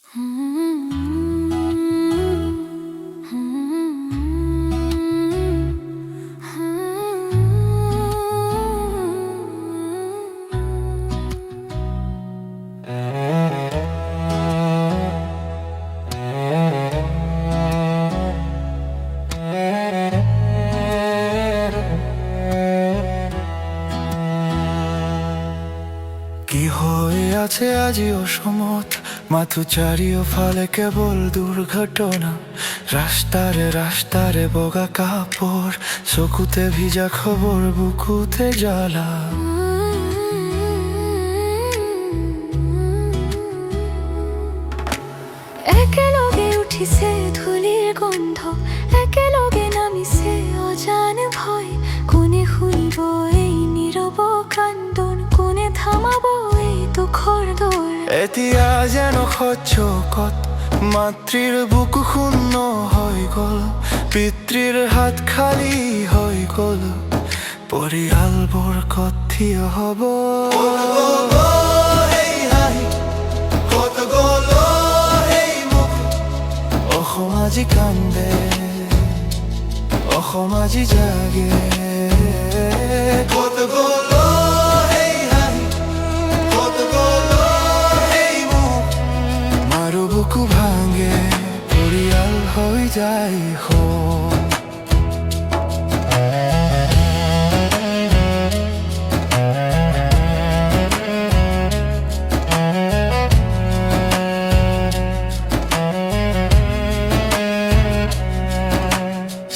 কি হয়ে আছে আজি অসমত মাথো চাৰিওফালে কেৱল দুৰ্ঘটনা ৰাস্তাৰে ৰাস্তাৰে বগা কাপোৰ চকুতে ভিজা খবৰ বুকুতে জ্বালা একেলগে উঠিছে ধূলিৰ গন্ধ একেলগে নামিছে অজান ভয় কোনে শুনিব এই নীৰৱ কান্দন কোনে থামাব এই দুখৰ দৌৰ এতিয়া যেন সহ্যকত মাতৃৰ বুকু শূন্য হৈ গ'ল পিতৃৰ হাত খালী হৈ গ'ল পৰিয়ালবোৰ ক'ত থিয় হ'ব অসম আজি কান্দে অসম আজি জাগে মাৰো বুকু ভাঙে পৰিয়াল হৈ যায়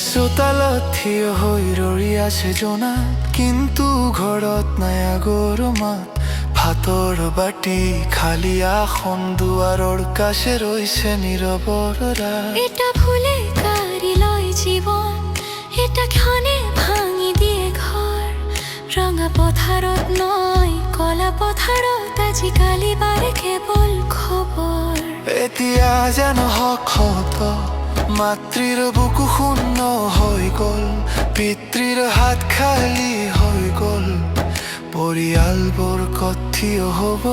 চোতালত থিয় হৈ ৰৈ আছে জনাত কিন্তু ঘৰত নাই আগৰ মাত ভাতৰ বাটি খালি আসন দুৱাৰৰ কাষে ৰৈছে নীৰৱৰ ৰাত এটা ভুলে কাঢ়ি লয় জীৱন এটা ক্ষণে ভাঙি দিয়ে ঘৰ ৰঙা পথাৰত নয় কলা পথাৰত আজিকালি বাৰে কেৱল খবৰ এতিয়া যেন শত মাতৃৰ বুকু শূন্য হৈ গ'ল পিতৃৰ হাত খালী হৈ গ'ল পৰিয়ালবোৰ ক'ত থিয় হ'ব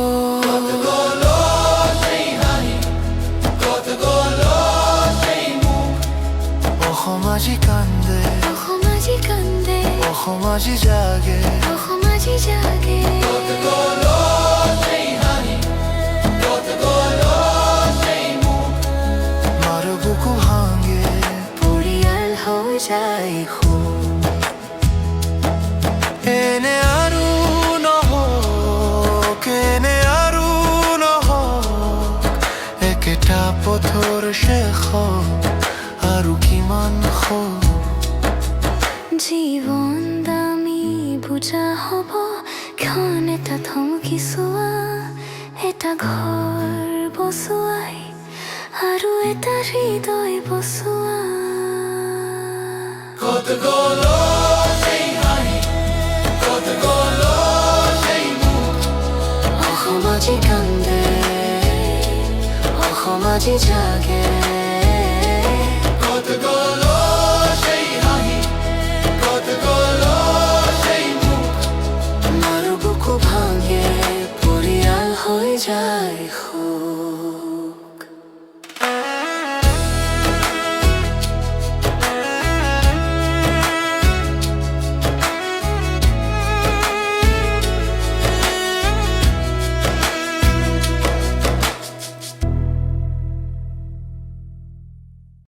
অসম আজি কান্দে অসম আজি কান্দে অসম আজি জাগে অসম আজি জাগে মাৰো বুকু ভাঙে পৰিয়াল হৈ যায় এনে আৰু নহওক এনে আৰু নহওক একেটা পথৰ শেষত আৰু কিমান জীৱন দামী বুজা হ'ব ক্ষণ এটা থমকি চোৱা এটা ঘৰ বচোৱাই আৰু এটা হৃদয় বচোৱা অসম আজি কান্দে অসম আজি জাগে